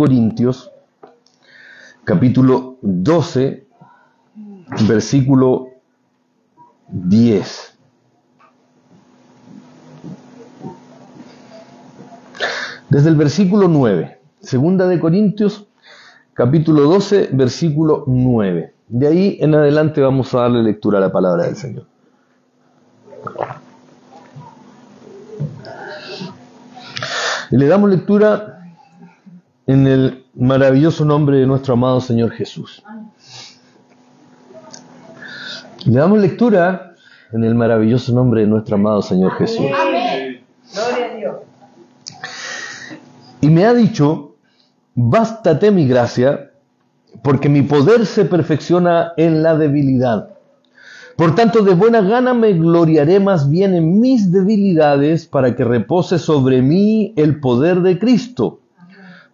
Corintios, capítulo 12, versículo 10. Desde el versículo 9, segunda de Corintios, capítulo 12, versículo 9. De ahí en adelante vamos a darle lectura a la palabra del Señor. Y le damos lectura en el maravilloso nombre de nuestro amado Señor Jesús. Le damos lectura en el maravilloso nombre de nuestro amado Señor Jesús. Amén. Gloria a Dios. Y me ha dicho: bástate mi gracia, porque mi poder se perfecciona en la debilidad. Por tanto, de buena gana me gloriaré más bien en mis debilidades, para que repose sobre mí el poder de Cristo.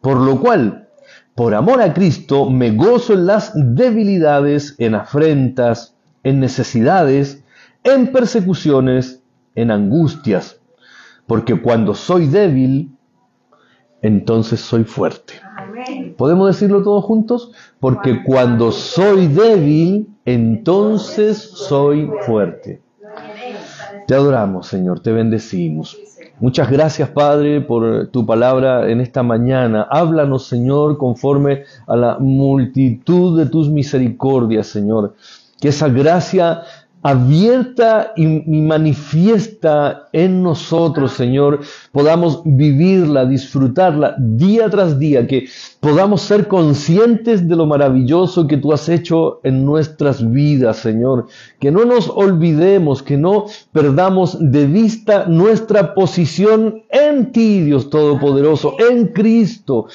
Por lo cual, por amor a Cristo, me gozo en las debilidades, en afrentas, en necesidades, en persecuciones, en angustias. Porque cuando soy débil, entonces soy fuerte. Amén. ¿Podemos decirlo todos juntos? Porque cuando soy débil, entonces soy fuerte. Te adoramos, Señor, te bendecimos. Muchas gracias, Padre, por tu palabra en esta mañana. Háblanos, Señor, conforme a la multitud de tus misericordias, Señor. Que esa gracia abierta y manifiesta en nosotros, Señor, podamos vivirla, disfrutarla día tras día, que podamos ser conscientes de lo maravilloso que tú has hecho en nuestras vidas, Señor, que no nos olvidemos, que no perdamos de vista nuestra posición en ti, Dios Todopoderoso, en Cristo.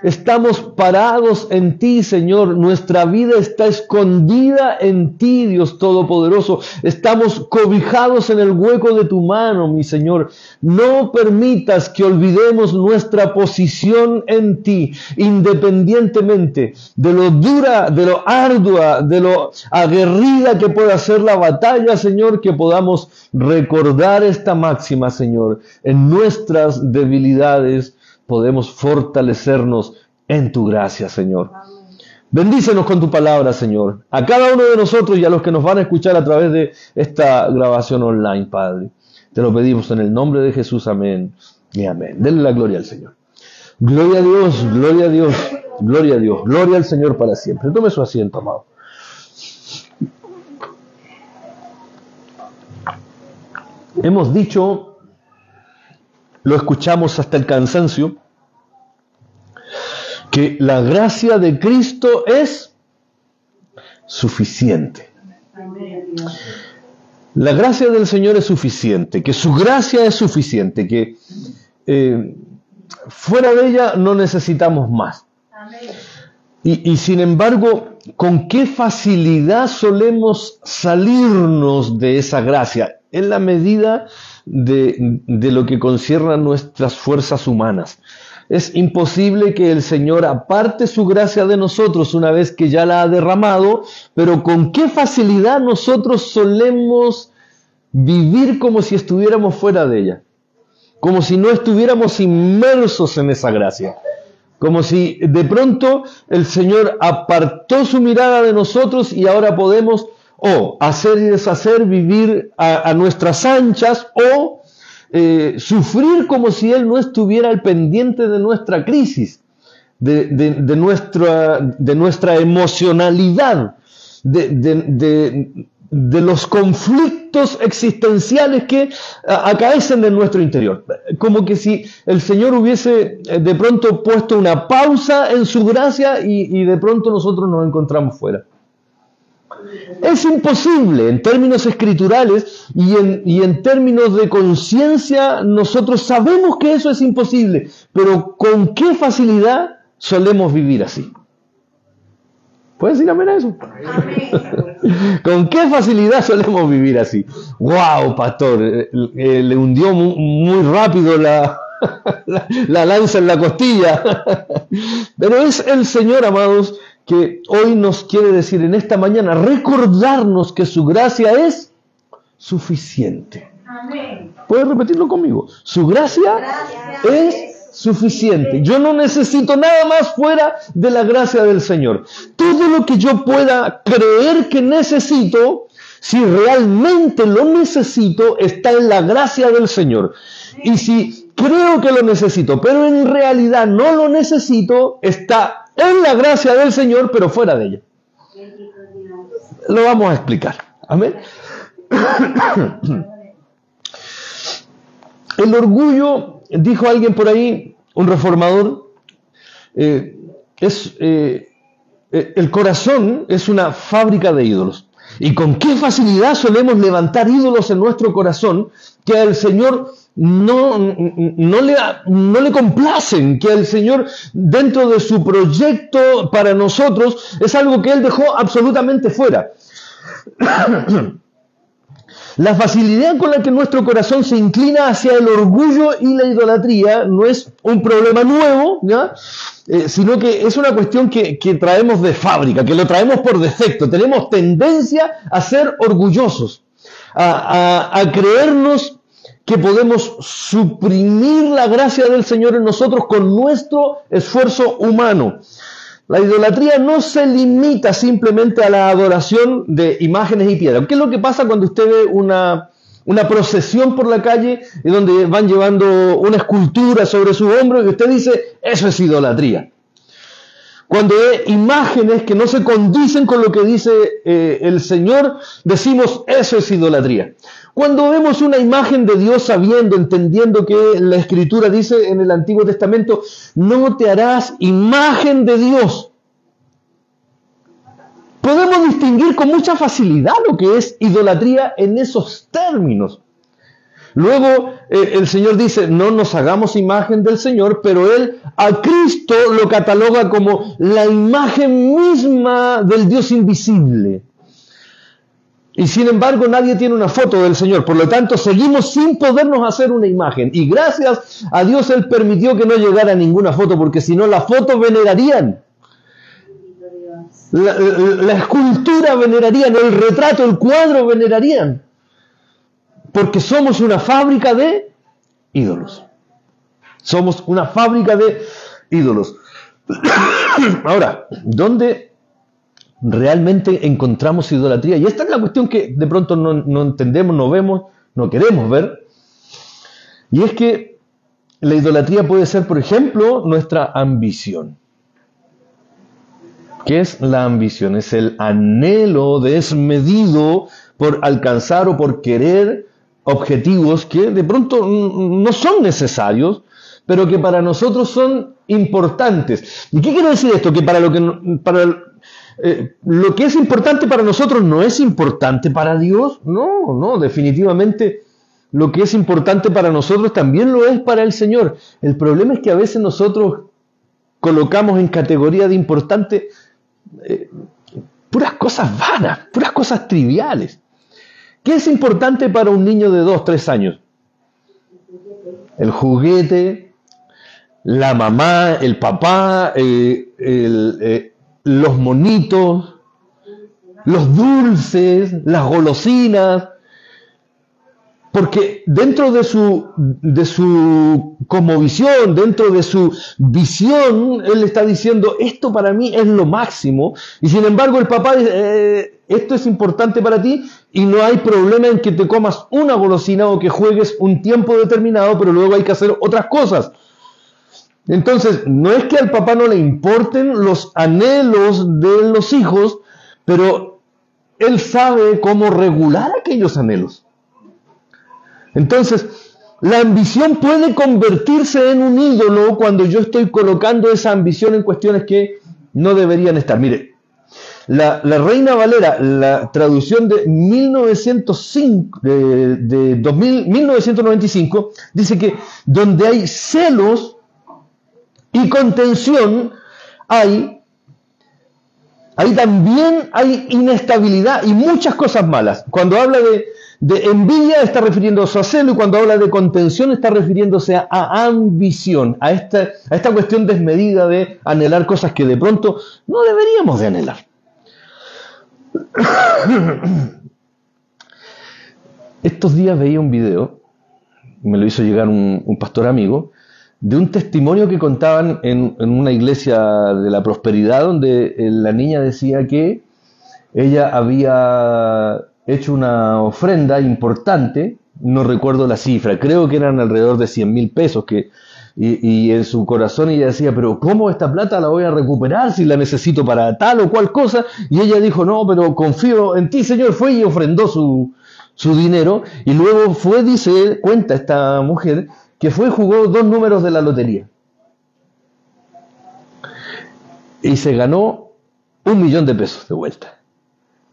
Estamos parados en ti, Señor. Nuestra vida está escondida en ti, Dios Todopoderoso. Estamos cobijados en el hueco de tu mano, mi Señor. No permitas que olvidemos nuestra posición en ti, independientemente de lo dura, de lo ardua, de lo aguerrida que pueda ser la batalla, Señor, que podamos recordar esta máxima, Señor. En nuestras debilidades podemos fortalecernos en tu gracia, Señor. Bendícenos con tu palabra, Señor, a cada uno de nosotros y a los que nos van a escuchar a través de esta grabación online, Padre. Te lo pedimos en el nombre de Jesús, amén y amén. Denle la gloria al Señor. Gloria a Dios, gloria a Dios, gloria a Dios, gloria al Señor para siempre. Tome su asiento, amado. Hemos dicho, lo escuchamos hasta el cansancio, que la gracia de Cristo es suficiente. La gracia del Señor es suficiente, que su gracia es suficiente, que fuera de ella no necesitamos más. Y sin embargo, ¿con qué facilidad solemos salirnos de esa gracia? En la medida de lo que concierne a nuestras fuerzas humanas. Es imposible que el Señor aparte su gracia de nosotros una vez que ya la ha derramado, pero con qué facilidad nosotros solemos vivir como si estuviéramos fuera de ella, como si no estuviéramos inmersos en esa gracia, como si de pronto el Señor apartó su mirada de nosotros y ahora podemos hacer y deshacer, vivir a nuestras anchas, o sufrir como si Él no estuviera al pendiente de nuestra crisis, de nuestra emocionalidad, de los conflictos existenciales que acaecen en nuestro interior. Como que si el Señor hubiese de pronto puesto una pausa en su gracia y de pronto nosotros nos encontramos fuera. Es imposible en términos escriturales y en términos de conciencia. Nosotros sabemos que eso es imposible, pero ¿con qué facilidad solemos vivir así? ¿Puedes decir amén a eso? ¿Con qué facilidad solemos vivir así? ¡Wow, pastor! Le hundió muy rápido la lanza en la costilla. Pero es el Señor, amados, que hoy nos quiere decir en esta mañana, recordarnos que su gracia es suficiente. Amén. ¿Puedes repetirlo conmigo? Su gracia es suficiente. Yo no necesito nada más fuera de la gracia del Señor. Todo lo que yo pueda creer que necesito, si realmente lo necesito, está en la gracia del Señor. Y si creo que lo necesito, pero en realidad no lo necesito, está en la gracia del Señor, pero fuera de ella. Lo vamos a explicar. Amén. El orgullo, dijo alguien por ahí, un reformador, el corazón es una fábrica de ídolos. Y con qué facilidad solemos levantar ídolos en nuestro corazón que al Señor no le complacen, que al Señor dentro de su proyecto para nosotros es algo que Él dejó absolutamente fuera. La facilidad con la que nuestro corazón se inclina hacia el orgullo y la idolatría no es un problema nuevo, ¿ya? Sino que es una cuestión que traemos de fábrica, que lo traemos por defecto. Tenemos tendencia a ser orgullosos, a creernos que podemos suprimir la gracia del Señor en nosotros con nuestro esfuerzo humano. La idolatría no se limita simplemente a la adoración de imágenes y piedras. ¿Qué es lo que pasa cuando usted ve una procesión por la calle y donde van llevando una escultura sobre su hombro y usted dice, eso es idolatría? Cuando ve imágenes que no se condicen con lo que dice el Señor, decimos, eso es idolatría. Cuando vemos una imagen de Dios sabiendo, entendiendo que la Escritura dice en el Antiguo Testamento, no te harás imagen de Dios. Podemos distinguir con mucha facilidad lo que es idolatría en esos términos. Luego el Señor dice, no nos hagamos imagen del Señor, pero Él a Cristo lo cataloga como la imagen misma del Dios invisible. Y sin embargo nadie tiene una foto del Señor, por lo tanto seguimos sin podernos hacer una imagen. Y gracias a Dios Él permitió que no llegara ninguna foto, porque si no la foto venerarían. La escultura venerarían, el retrato, el cuadro venerarían. Porque somos una fábrica de ídolos. Somos una fábrica de ídolos. Ahora, ¿dónde realmente encontramos idolatría? Y esta es la cuestión que de pronto no entendemos, no vemos, no queremos ver. Y es que la idolatría puede ser, por ejemplo, nuestra ambición. ¿Qué es la ambición? Es el anhelo desmedido por alcanzar o por querer objetivos que de pronto no son necesarios, pero que para nosotros son importantes. ¿Y qué quiere decir esto? Que lo que es importante para nosotros no es importante para Dios. No, definitivamente lo que es importante para nosotros también lo es para el Señor. El problema es que a veces nosotros colocamos en categoría de importante puras cosas vanas, puras cosas triviales. ¿Qué es importante para un niño de 2, 3 años? El juguete, la mamá, el papá, los monitos, los dulces, las golosinas. Porque dentro de su cosmovisión, dentro de su visión, él está diciendo, esto para mí es lo máximo. Y sin embargo el papá dice, esto es importante para ti y no hay problema en que te comas una golosina o que juegues un tiempo determinado, pero luego hay que hacer otras cosas. Entonces, no es que al papá no le importen los anhelos de los hijos, pero él sabe cómo regular aquellos anhelos. Entonces, la ambición puede convertirse en un ídolo cuando yo estoy colocando esa ambición en cuestiones que no deberían estar. Mire, la Reina Valera, la traducción de 1995, dice que donde hay celos y contención, también hay inestabilidad y muchas cosas malas. Cuando habla de envidia está refiriéndose a celo, y cuando habla de contención está refiriéndose a ambición, a esta cuestión desmedida de anhelar cosas que de pronto no deberíamos de anhelar. Estos días veía un video, me lo hizo llegar un pastor amigo, de un testimonio que contaban en una iglesia de la prosperidad, donde la niña decía que ella había hecho una ofrenda importante, no recuerdo la cifra, creo que eran alrededor de 100.000 pesos, y en su corazón ella decía, pero ¿cómo esta plata la voy a recuperar si la necesito para tal o cual cosa? Y ella dijo, no, pero confío en ti, Señor. Fue y ofrendó su dinero, y luego fue, dice, cuenta esta mujer, que fue y jugó 2 números de la lotería. Y se ganó 1.000.000 de pesos de vuelta.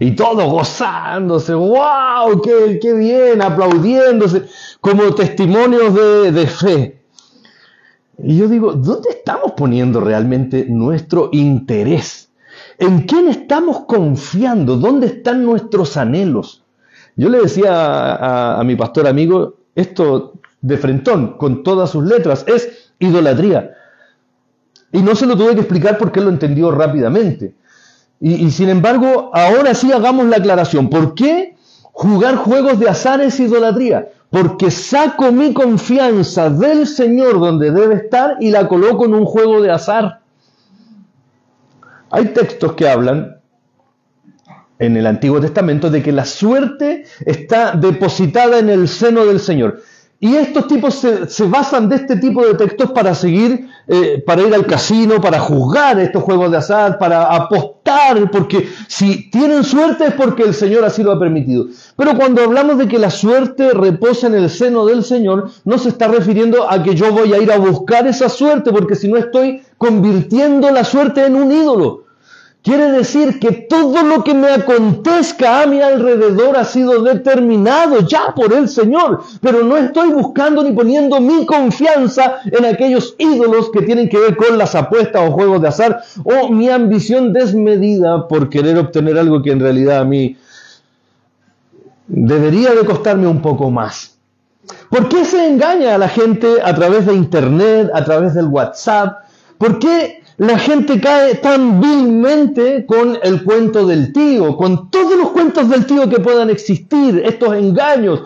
Y todos gozándose, wow, qué bien, aplaudiéndose, como testimonios de fe. Y yo digo, ¿dónde estamos poniendo realmente nuestro interés? ¿En quién estamos confiando? ¿Dónde están nuestros anhelos? Yo le decía a mi pastor amigo, esto de frentón, con todas sus letras, es idolatría. Y no se lo tuve que explicar porque él lo entendió rápidamente. Y sin embargo, ahora sí hagamos la aclaración. ¿Por qué jugar juegos de azar es idolatría? Porque saco mi confianza del Señor donde debe estar y la coloco en un juego de azar. Hay textos que hablan en el Antiguo Testamento de que la suerte está depositada en el seno del Señor. Y estos tipos se basan de este tipo de textos para seguir, para ir al casino, para juzgar estos juegos de azar, para apostar, porque si tienen suerte es porque el Señor así lo ha permitido. Pero cuando hablamos de que la suerte reposa en el seno del Señor, no se está refiriendo a que yo voy a ir a buscar esa suerte, porque si no estoy convirtiendo la suerte en un ídolo. Quiere decir que todo lo que me acontezca a mi alrededor ha sido determinado ya por el Señor, pero no estoy buscando ni poniendo mi confianza en aquellos ídolos que tienen que ver con las apuestas o juegos de azar, o mi ambición desmedida por querer obtener algo que en realidad a mí debería de costarme un poco más. ¿Por qué se engaña a la gente a través de Internet, a través del WhatsApp? ¿Por qué la gente cae tan vilmente con el cuento del tío, con todos los cuentos del tío que puedan existir, estos engaños,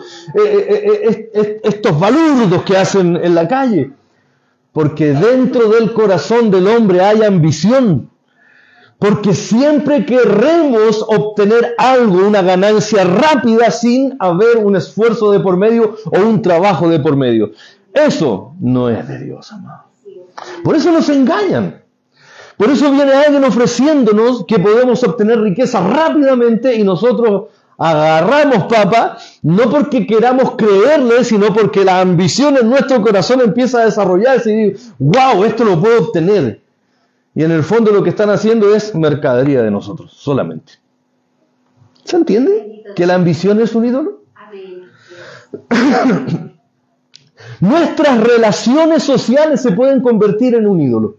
estos balurdos que hacen en la calle? Porque dentro del corazón del hombre hay ambición. Porque siempre querremos obtener algo, una ganancia rápida, sin haber un esfuerzo de por medio o un trabajo de por medio. Eso no es de Dios, amado. Por eso nos engañan. Por eso viene alguien ofreciéndonos que podemos obtener riqueza rápidamente y nosotros agarramos papa, no porque queramos creerle, sino porque la ambición en nuestro corazón empieza a desarrollarse y digo, wow, esto lo puedo obtener. Y en el fondo lo que están haciendo es mercadería de nosotros, solamente. ¿Se entiende? ¿Que la ambición es un ídolo? Nuestras relaciones sociales se pueden convertir en un ídolo.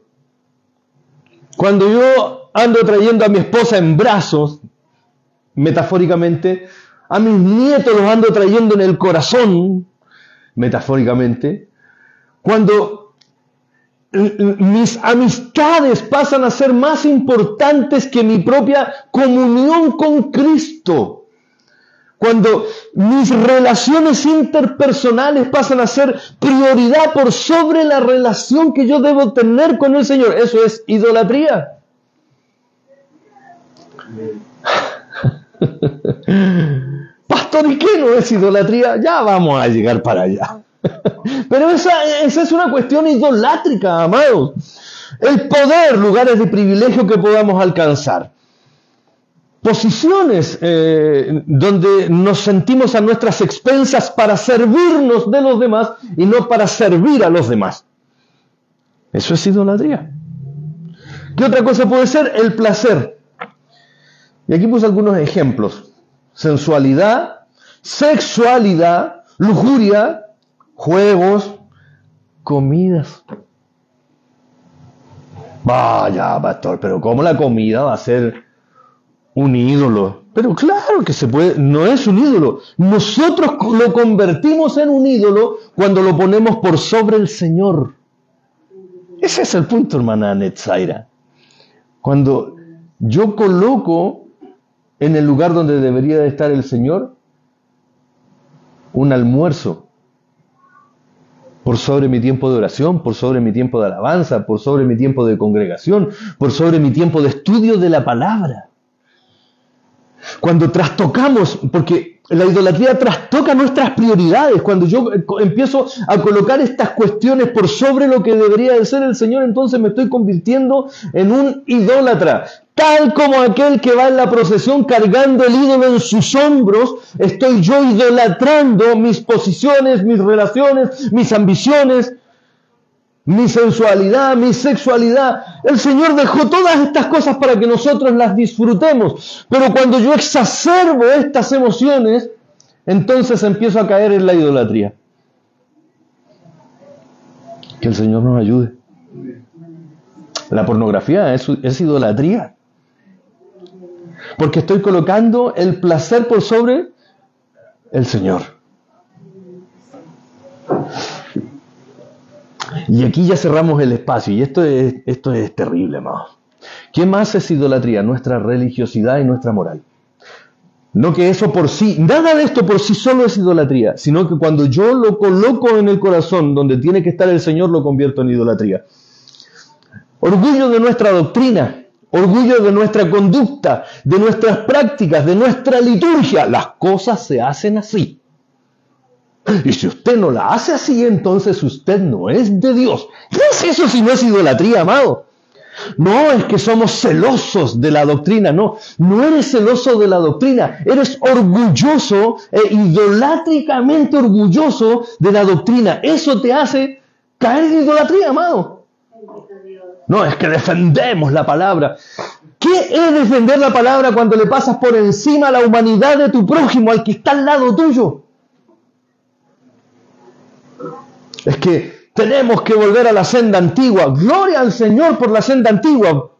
Cuando yo ando trayendo a mi esposa en brazos, metafóricamente, a mis nietos los ando trayendo en el corazón, metafóricamente, cuando mis amistades pasan a ser más importantes que mi propia comunión con Cristo, cuando mis relaciones interpersonales pasan a ser prioridad por sobre la relación que yo debo tener con el Señor, eso es idolatría. Pastor, ¿y qué no es idolatría? Ya vamos a llegar para allá. Pero esa es una cuestión idolátrica, amados. El poder, lugares de privilegio que podamos alcanzar. Posiciones donde nos sentimos a nuestras expensas para servirnos de los demás y no para servir a los demás. Eso es idolatría. ¿Qué otra cosa puede ser? El placer. Y aquí puse algunos ejemplos. Sensualidad, sexualidad, lujuria, juegos, comidas. Vaya, pastor, pero ¿cómo la comida va a ser un ídolo? Pero claro que se puede, no es un ídolo. Nosotros lo convertimos en un ídolo cuando lo ponemos por sobre el Señor. Ese es el punto, hermana Netzaira. Cuando yo coloco en el lugar donde debería de estar el Señor un almuerzo por sobre mi tiempo de oración, por sobre mi tiempo de alabanza, por sobre mi tiempo de congregación, por sobre mi tiempo de estudio de la palabra. Cuando trastocamos, porque la idolatría trastoca nuestras prioridades, cuando yo empiezo a colocar estas cuestiones por sobre lo que debería de ser el Señor, entonces me estoy convirtiendo en un idólatra. Tal como aquel que va en la procesión cargando el ídolo en sus hombros, estoy yo idolatrando mis posiciones, mis relaciones, mis ambiciones, mi sensualidad, mi sexualidad. El Señor dejó todas estas cosas para que nosotros las disfrutemos. Pero cuando yo exacerbo estas emociones, entonces empiezo a caer en la idolatría. Que el Señor nos ayude. La pornografía es idolatría. Porque estoy colocando el placer por sobre el Señor. Y aquí ya cerramos el espacio, y esto es terrible, amados. ¿Qué más es idolatría? Nuestra religiosidad y nuestra moral. No que eso por sí, nada de esto por sí solo es idolatría, sino que cuando yo lo coloco en el corazón, donde tiene que estar el Señor, lo convierto en idolatría. Orgullo de nuestra doctrina, orgullo de nuestra conducta, de nuestras prácticas, de nuestra liturgia. Las cosas se hacen así. Y si usted no la hace así, entonces usted no es de Dios. ¿Qué es eso si no es idolatría, amado? No, es que somos celosos de la doctrina. No eres celoso de la doctrina. Eres orgulloso, idolátricamente orgulloso de la doctrina. Eso te hace caer en idolatría, amado. No, es que defendemos la palabra. ¿Qué es defender la palabra cuando le pasas por encima a la humanidad de tu prójimo, al que está al lado tuyo? Es que tenemos que volver a la senda antigua. Gloria al Señor por la senda antigua.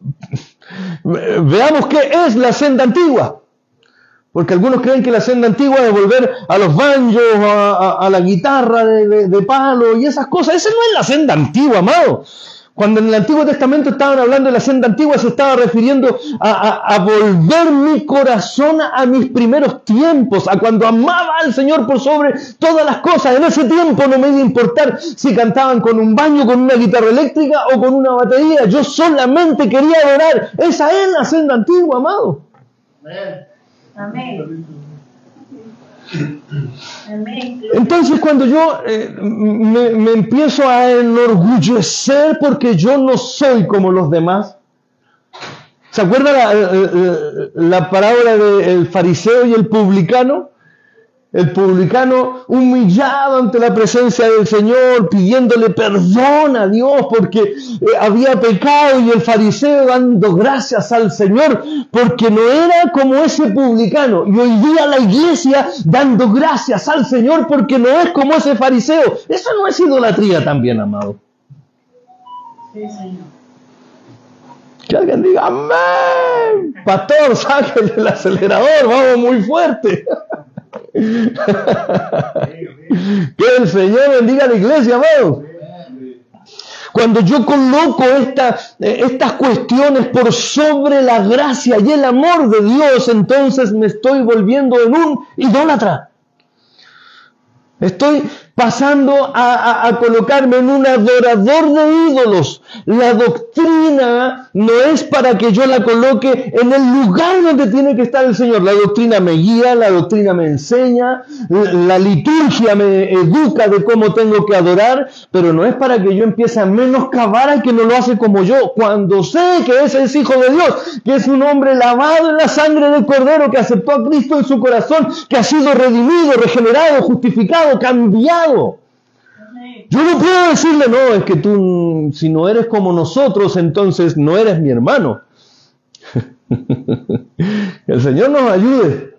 Veamos qué es la senda antigua. Porque algunos creen que la senda antigua es volver a los banjos, a la guitarra de palo y esas cosas. Esa no es la senda antigua, amado. Cuando en el Antiguo Testamento estaban hablando de la senda antigua, se estaba refiriendo a volver mi corazón a mis primeros tiempos, a cuando amaba al Señor por sobre todas las cosas. En ese tiempo no me iba a importar si cantaban con un baño, con una guitarra eléctrica o con una batería. Yo solamente quería adorar. Esa es la senda antigua, amado. Amén. Entonces cuando yo me empiezo a enorgullecer porque yo no soy como los demás. ¿Se acuerda la parábola del fariseo y el publicano? El publicano humillado ante la presencia del Señor, pidiéndole perdón a Dios porque había pecado, y el fariseo dando gracias al Señor porque no era como ese publicano. Y hoy día la iglesia dando gracias al Señor porque no es como ese fariseo. Eso no es idolatría también, amado. Sí, Señor. Que alguien diga amén. Pastor, sáquenle el acelerador, vamos muy fuerte. Que el Señor bendiga a la iglesia, amado. Cuando yo coloco estas cuestiones por sobre la gracia y el amor de Dios, entonces me estoy volviendo en un idólatra. Estoy pasando a colocarme en un adorador de ídolos. La doctrina no es para que yo la coloque en el lugar donde tiene que estar el Señor. La doctrina me guía, la doctrina me enseña, la liturgia me educa de cómo tengo que adorar, pero no es para que yo empiece a menoscabar al que no lo hace como yo, cuando sé que ese es Hijo de Dios, que es un hombre lavado en la sangre del Cordero, que aceptó a Cristo en su corazón, que ha sido redimido, regenerado, justificado, cambiado. Yo no puedo decirle, no, es que tú, si no eres como nosotros, entonces no eres mi hermano. Que el Señor nos ayude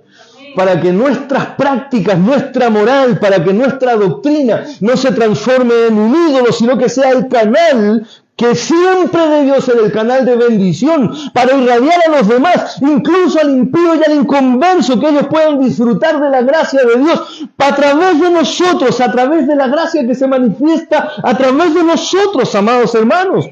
para que nuestras prácticas, nuestra moral, para que nuestra doctrina no se transforme en un ídolo, sino que sea el canal que siempre debió ser el canal de bendición para irradiar a los demás, incluso al impío y al inconverso, que ellos puedan disfrutar de la gracia de Dios a través de nosotros, a través de la gracia que se manifiesta a través de nosotros, amados hermanos.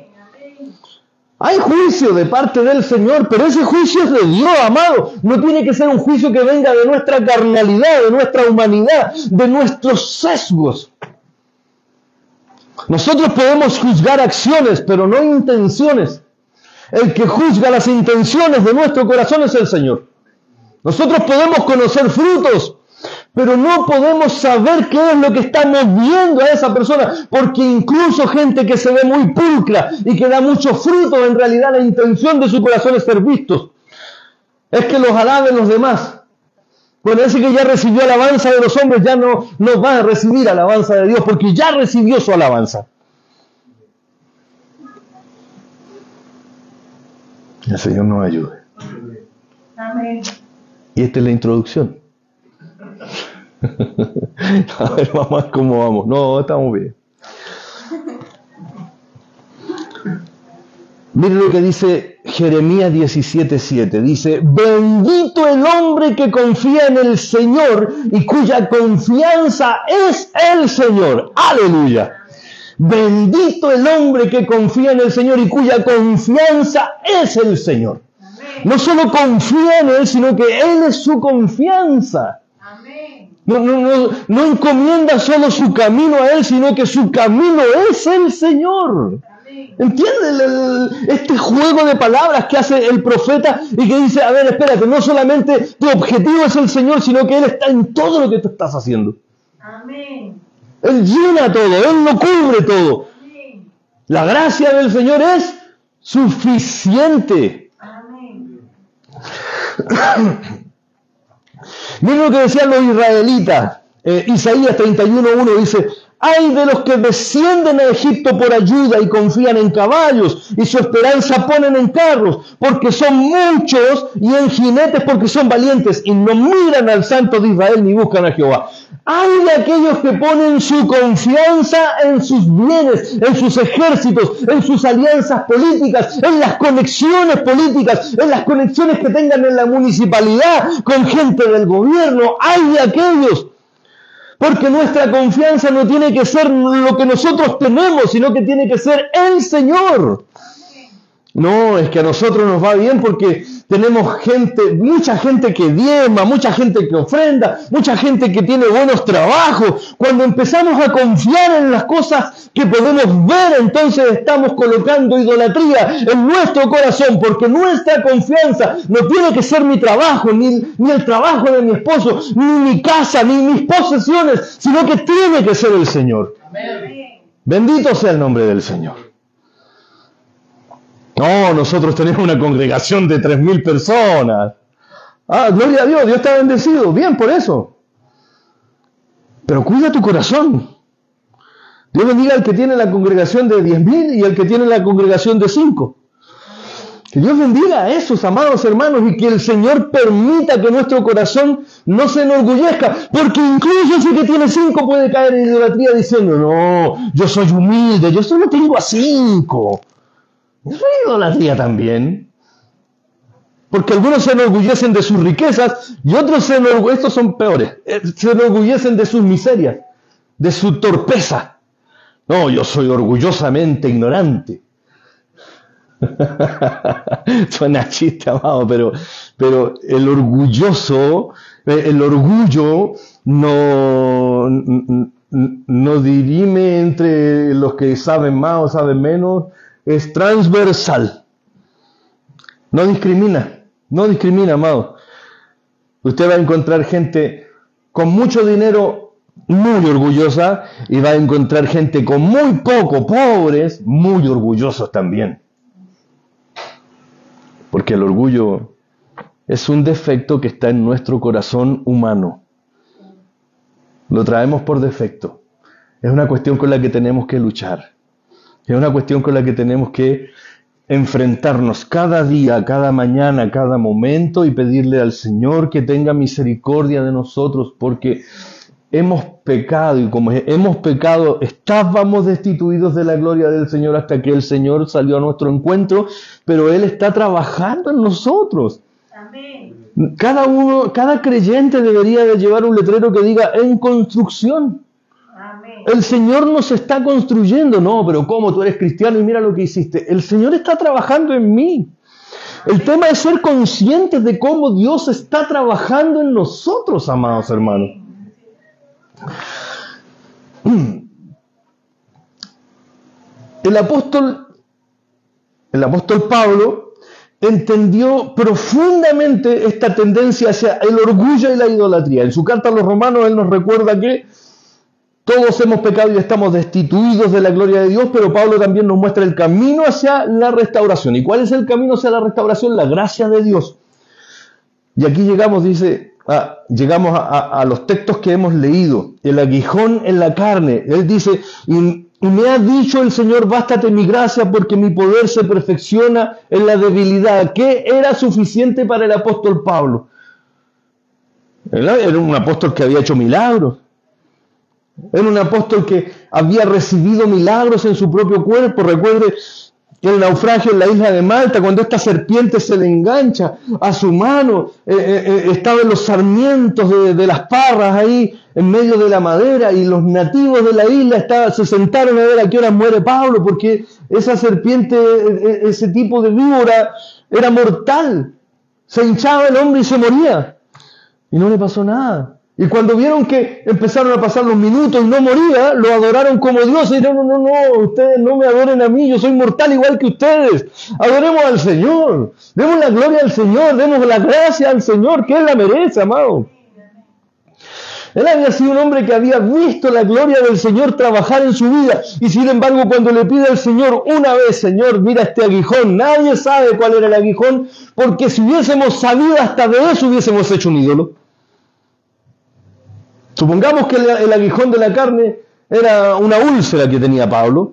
Hay juicio de parte del Señor, pero ese juicio es de Dios, amado. No tiene que ser un juicio que venga de nuestra carnalidad, de nuestra humanidad, de nuestros sesgos. Nosotros podemos juzgar acciones, pero no intenciones. El que juzga las intenciones de nuestro corazón es el Señor. Nosotros podemos conocer frutos, pero no podemos saber qué es lo que está moviendo a esa persona, porque incluso gente que se ve muy pulcra y que da mucho fruto, en realidad la intención de su corazón es ser vistos. Es que los alaben los demás. Bueno, ese que ya recibió alabanza de los hombres ya no va a recibir alabanza de Dios, porque ya recibió su alabanza. El Señor nos ayude. Amén. Y esta es la introducción. A ver, vamos a ver cómo vamos. No, estamos bien. Miren lo que dice Jeremías 17:7. Dice: bendito el hombre que confía en el Señor y cuya confianza es el Señor. Aleluya. Bendito el hombre que confía en el Señor y cuya confianza es el Señor. Amén. No solo confía en Él, sino que Él es su confianza. Amén. No encomienda solo su camino a Él, sino que su camino es el Señor. Amén. ¿Entiendes este juego de palabras que hace el profeta y que dice, a ver, espérate, no solamente tu objetivo es el Señor, sino que Él está en todo lo que tú estás haciendo? Amén. Él llena todo, Él lo cubre todo. Amén. La gracia del Señor es suficiente. Amén. Miren lo que decían los israelitas. Isaías 31:1 dice: ay de los que descienden a Egipto por ayuda y confían en caballos y su esperanza ponen en carros, porque son muchos, y en jinetes porque son valientes y no miran al Santo de Israel ni buscan a Jehová. Ay de aquellos que ponen su confianza en sus bienes, en sus ejércitos, en sus alianzas políticas, en las conexiones políticas, en las conexiones que tengan en la municipalidad con gente del gobierno. Ay de aquellos. Porque nuestra confianza no tiene que ser lo que nosotros tenemos, sino que tiene que ser el Señor. No, es que a nosotros nos va bien porque tenemos mucha gente que diezma, mucha gente que ofrenda, mucha gente que tiene buenos trabajos. Cuando empezamos a confiar en las cosas que podemos ver, entonces estamos colocando idolatría en nuestro corazón, porque nuestra confianza no tiene que ser mi trabajo, ni el trabajo de mi esposo, ni mi casa, ni mis posesiones, sino que tiene que ser el Señor. Amén. Bendito sea el nombre del Señor. No, nosotros tenemos una congregación de 3.000 personas. Ah, gloria a Dios, Dios está bendecido. Bien por eso. Pero cuida tu corazón. Dios bendiga al que tiene la congregación de 10.000 y al que tiene la congregación de 5. Que Dios bendiga a esos amados hermanos y que el Señor permita que nuestro corazón no se enorgullezca. Porque incluso ese que tiene 5 puede caer en idolatría diciendo, no, yo soy humilde, yo solo tengo a 5. Eso es idolatría también. Porque algunos se enorgullecen de sus riquezas y otros estos son peores, se enorgullecen de sus miserias, de su torpeza. No, yo soy orgullosamente ignorante. Suena chiste, amado, pero el orgullo no dirime entre los que saben más o saben menos. Es transversal. No discrimina, amado. Usted va a encontrar gente con mucho dinero muy orgullosa y va a encontrar gente con muy poco, pobres, muy orgullosos también. Porque el orgullo es un defecto que está en nuestro corazón humano. Lo traemos por defecto. Es una cuestión con la que tenemos que luchar. Es una cuestión con la que tenemos que enfrentarnos cada día, cada mañana, cada momento y pedirle al Señor que tenga misericordia de nosotros, porque hemos pecado y como hemos pecado, estábamos destituidos de la gloria del Señor hasta que el Señor salió a nuestro encuentro, pero Él está trabajando en nosotros. Amén. Cada creyente debería de llevar un letrero que diga en construcción. El Señor nos está construyendo. No, pero ¿cómo? Tú eres cristiano y mira lo que hiciste. El Señor está trabajando en mí. El tema es ser conscientes de cómo Dios está trabajando en nosotros, amados hermanos. el apóstol Pablo entendió profundamente esta tendencia hacia el orgullo y la idolatría. En su carta a los romanos él nos recuerda que todos hemos pecado y estamos destituidos de la gloria de Dios, pero Pablo también nos muestra el camino hacia la restauración. ¿Y cuál es el camino hacia la restauración? La gracia de Dios. Y aquí llegamos, llegamos a los textos que hemos leído. El aguijón en la carne. Él dice, y me ha dicho el Señor, bástate mi gracia porque mi poder se perfecciona en la debilidad. ¿Qué era suficiente para el apóstol Pablo? Era un apóstol que había hecho milagros. Era un apóstol que había recibido milagros en su propio cuerpo. Recuerde el naufragio en la isla de Malta, cuando esta serpiente se le engancha a su mano, estaba en los sarmientos de las parras ahí en medio de la madera, y los nativos de la isla se sentaron a ver a qué hora muere Pablo, porque esa serpiente, ese tipo de víbora era mortal. Se hinchaba el hombre y se moría, y no le pasó nada. Y cuando vieron que empezaron a pasar los minutos y no moría, lo adoraron como Dios. Y no, ustedes no me adoren a mí, yo soy mortal igual que ustedes. Adoremos al Señor, demos la gloria al Señor, demos la gracia al Señor, que Él la merece, amado. Él había sido un hombre que había visto la gloria del Señor trabajar en su vida. Y sin embargo, cuando le pide al Señor una vez, Señor, mira este aguijón, nadie sabe cuál era el aguijón, porque si hubiésemos sabido hasta de eso, hubiésemos hecho un ídolo. Supongamos que el aguijón de la carne era una úlcera que tenía Pablo.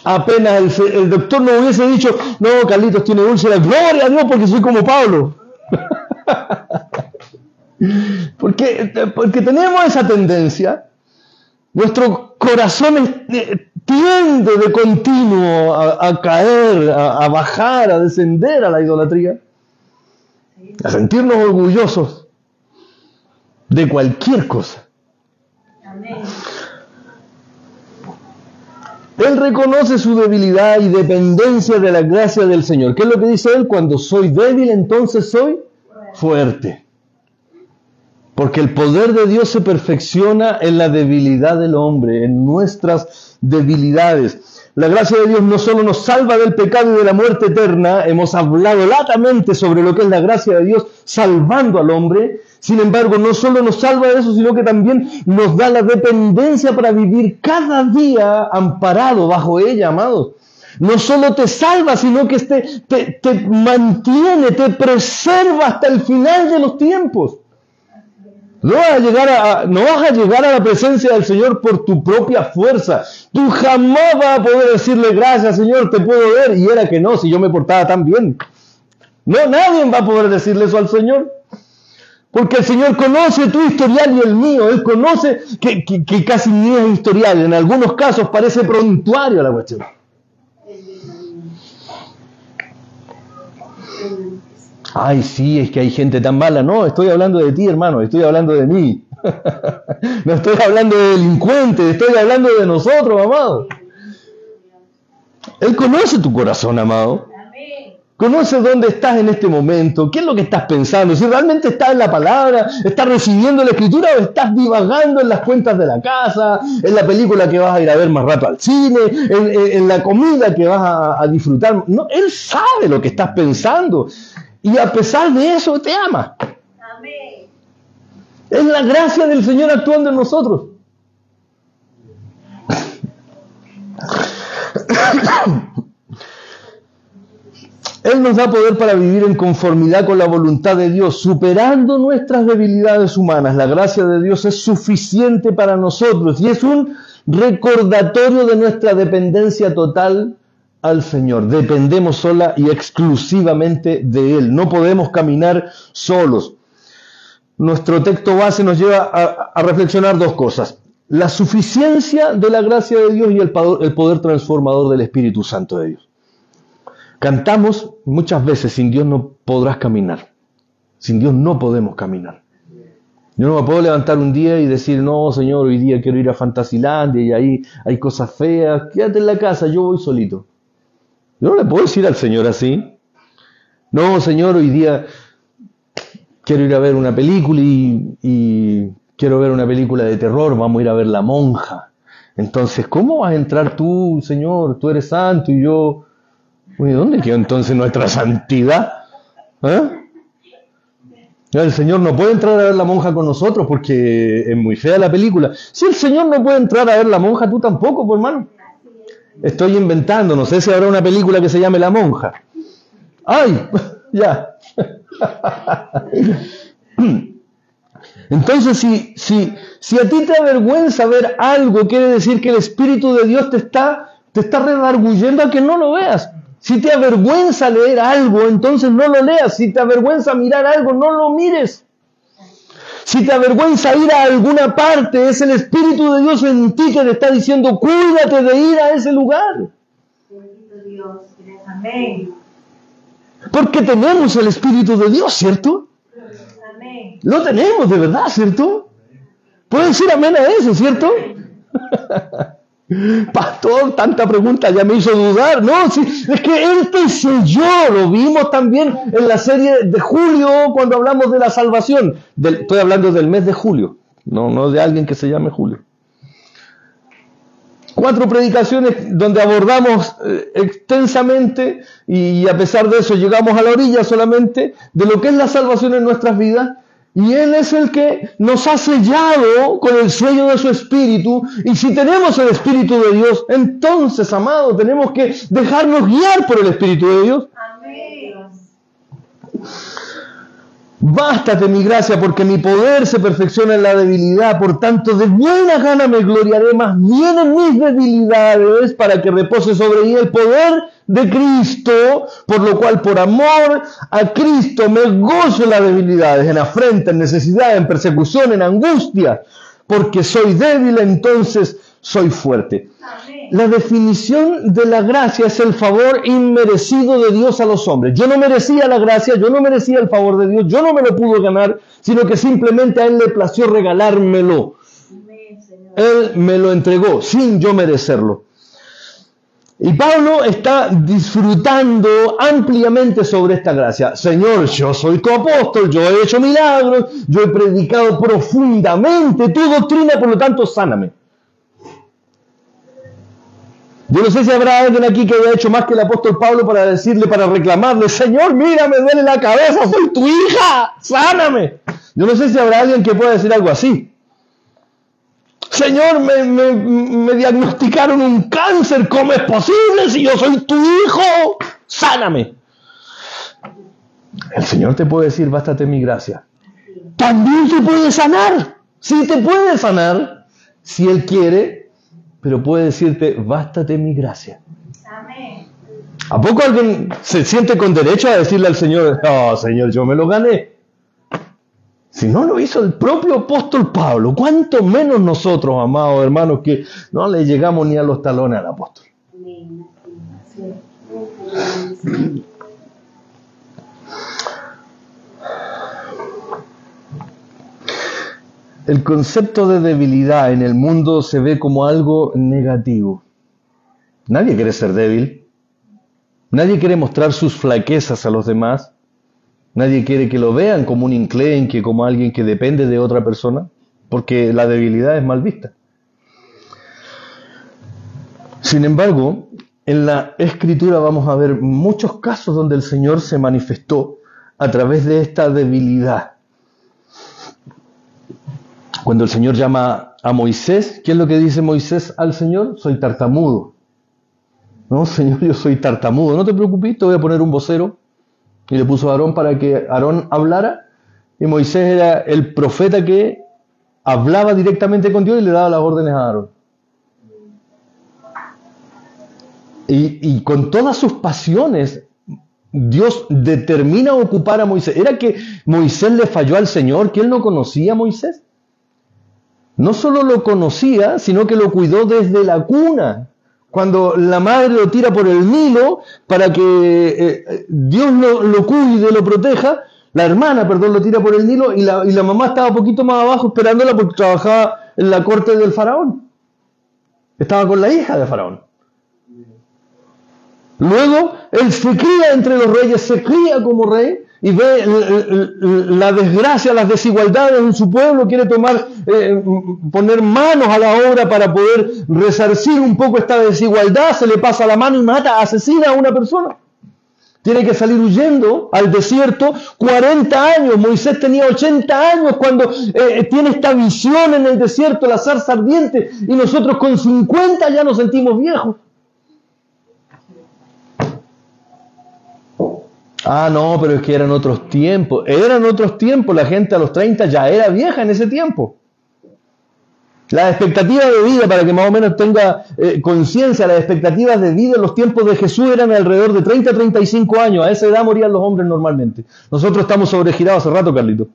Apenas el doctor no hubiese dicho, no, Carlitos tiene úlcera, gloria a Dios porque soy como Pablo. porque tenemos esa tendencia, nuestro corazón tiende de continuo a caer, a bajar, a descender a la idolatría, a sentirnos orgullosos de cualquier cosa. Amén. Él reconoce su debilidad y dependencia de la gracia del Señor. ¿Qué es lo que dice él? Cuando soy débil, entonces soy fuerte. Porque el poder de Dios se perfecciona en la debilidad del hombre, en nuestras debilidades. La gracia de Dios no solo nos salva del pecado y de la muerte eterna, hemos hablado latamente sobre lo que es la gracia de Dios salvando al hombre. Sin embargo, no solo nos salva de eso, sino que también nos da la dependencia para vivir cada día amparado bajo ella, amados. No solo te salva, sino que te mantiene, te preserva hasta el final de los tiempos. No vas a llegar a la presencia del Señor por tu propia fuerza. Tú jamás vas a poder decirle gracias, Señor, te puedo ver. Y era que no, si yo me portaba tan bien. No, nadie va a poder decirle eso al Señor. Porque el Señor conoce tu historial y el mío. Él conoce que casi ni es historial. En algunos casos parece prontuario la cuestión. Ay, sí, es que hay gente tan mala. No, estoy hablando de ti, hermano, estoy hablando de mí. No estoy hablando de delincuentes, estoy hablando de nosotros, amado. Él conoce tu corazón, amado. Conoce dónde estás en este momento, qué es lo que estás pensando, si realmente estás en la palabra, estás recibiendo la escritura o estás divagando en las cuentas de la casa, en la película que vas a ir a ver más rato al cine, en la comida que vas a disfrutar. No, Él sabe lo que estás pensando. Y a pesar de eso, te ama. Amén. Es la gracia del Señor actuando en nosotros. Él nos da poder para vivir en conformidad con la voluntad de Dios, superando nuestras debilidades humanas. La gracia de Dios es suficiente para nosotros y es un recordatorio de nuestra dependencia total al Señor. Dependemos sola y exclusivamente de Él. No podemos caminar solos. Nuestro texto base nos lleva a reflexionar dos cosas: la suficiencia de la gracia de Dios y el poder transformador del Espíritu Santo de Dios. Cantamos muchas veces: sin Dios no podrás caminar. Sin Dios no podemos caminar. Yo no me puedo levantar un día y decir: no, Señor, hoy día quiero ir a Fantasilandia y ahí hay cosas feas, quédate en la casa, yo voy solito. Yo no le puedo decir al Señor así. No, Señor, hoy día quiero ir a ver una película y quiero ver una película de terror, vamos a ir a ver La Monja. Entonces, ¿cómo vas a entrar tú, Señor? Tú eres santo y yo... Uy, ¿dónde quedó entonces nuestra santidad? El Señor no puede entrar a ver la monja con nosotros porque es muy fea la película. Si el Señor no puede entrar a ver la monja, tú tampoco, pues, hermano. Estoy inventando, no sé si habrá una película que se llame La Monja. ¡Ay! Ya. Entonces, si a ti te avergüenza ver algo, quiere decir que el Espíritu de Dios te está redarguyendo a que no lo veas. Si te avergüenza leer algo, entonces no lo leas. Si te avergüenza mirar algo, no lo mires. Si te avergüenza ir a alguna parte, es el Espíritu de Dios en ti que te está diciendo, cuídate de ir a ese lugar. Bendito Dios. Amén. Porque tenemos el Espíritu de Dios, ¿cierto? Amén. Lo tenemos de verdad, ¿cierto? Pueden decir amén a eso, ¿cierto? Pastor, tanta pregunta ya me hizo dudar. No, sí, es que Él te selló. Lo vimos también en la serie de julio cuando hablamos de la salvación. Estoy hablando del mes de julio, no de alguien que se llame Julio. 4 predicaciones donde abordamos extensamente y a pesar de eso llegamos a la orilla solamente de lo que es la salvación en nuestras vidas. Y Él es el que nos ha sellado con el sello de su Espíritu. Y si tenemos el Espíritu de Dios, entonces, amado, tenemos que dejarnos guiar por el Espíritu de Dios. Amén. Bástate mi gracia, porque mi poder se perfecciona en la debilidad. Por tanto, de buena gana me gloriaré más bien en mis debilidades, para que repose sobre mí el poder de Cristo, por lo cual por amor a Cristo me gozo en las debilidades, en afrenta, en necesidad, en persecución, en angustia, porque soy débil, entonces soy fuerte. Amén. La definición de la gracia es el favor inmerecido de Dios a los hombres. Yo no merecía la gracia, yo no merecía el favor de Dios, yo no me lo pude ganar, sino que simplemente a Él le plació regalármelo. Amén, Señor. Él me lo entregó sin yo merecerlo. Y Pablo está disfrutando ampliamente sobre esta gracia. Señor, yo soy tu apóstol, yo he hecho milagros, yo he predicado profundamente tu doctrina, por lo tanto, sáname. Yo no sé si habrá alguien aquí que haya hecho más que el apóstol Pablo para decirle, para reclamarle, Señor, mira, me duele la cabeza, soy tu hija, sáname. Yo no sé si habrá alguien que pueda decir algo así. Señor, me diagnosticaron un cáncer, ¿cómo es posible si yo soy tu hijo? Sáname. El Señor te puede decir, bástate mi gracia. También te puede sanar. Sí, te puede sanar, si Él quiere, pero puede decirte, bástate mi gracia. Amén. ¿A poco alguien se siente con derecho a decirle al Señor, no, Señor, yo me lo gané? Si no lo hizo el propio apóstol Pablo, ¿cuánto menos nosotros, amados hermanos, que no le llegamos ni a los talones al apóstol? Amén. El concepto de debilidad en el mundo se ve como algo negativo. Nadie quiere ser débil. Nadie quiere mostrar sus flaquezas a los demás. Nadie quiere que lo vean como un enclenque, como alguien que depende de otra persona, porque la debilidad es mal vista. Sin embargo, en la Escritura vamos a ver muchos casos donde el Señor se manifestó a través de esta debilidad. Cuando el Señor llama a Moisés, ¿qué es lo que dice Moisés al Señor? Soy tartamudo. No, Señor, yo soy tartamudo. No te preocupes, te voy a poner un vocero. Y le puso a Aarón para que Aarón hablara. Y Moisés era el profeta que hablaba directamente con Dios y le daba las órdenes a Aarón. Y con todas sus pasiones, Dios determina ocupar a Moisés. ¿Era que Moisés le falló al Señor, que él no conocía a Moisés? No solo lo conocía, sino que lo cuidó desde la cuna. Cuando la madre lo tira por el Nilo para que Dios lo cuide, lo proteja, la hermana, perdón, lo tira por el Nilo y la mamá estaba un poquito más abajo esperándola porque trabajaba en la corte del faraón. Estaba con la hija de faraón. Luego, él se cría entre los reyes, se cría como rey, y ve la desgracia, las desigualdades en su pueblo, quiere poner manos a la obra para poder resarcir un poco esta desigualdad, se le pasa la mano y mata, asesina a una persona. Tiene que salir huyendo al desierto 40 años. Moisés tenía 80 años cuando tiene esta visión en el desierto, la zarza ardiente, y nosotros con 50 ya nos sentimos viejos. Ah, no, pero es que eran otros tiempos. Eran otros tiempos. La gente a los 30 ya era vieja en ese tiempo. La expectativa de vida, para que más o menos tenga conciencia, las expectativas de vida en los tiempos de Jesús eran alrededor de 30 a 35 años. A esa edad morían los hombres normalmente. Nosotros estamos sobregirados hace rato, Carlito.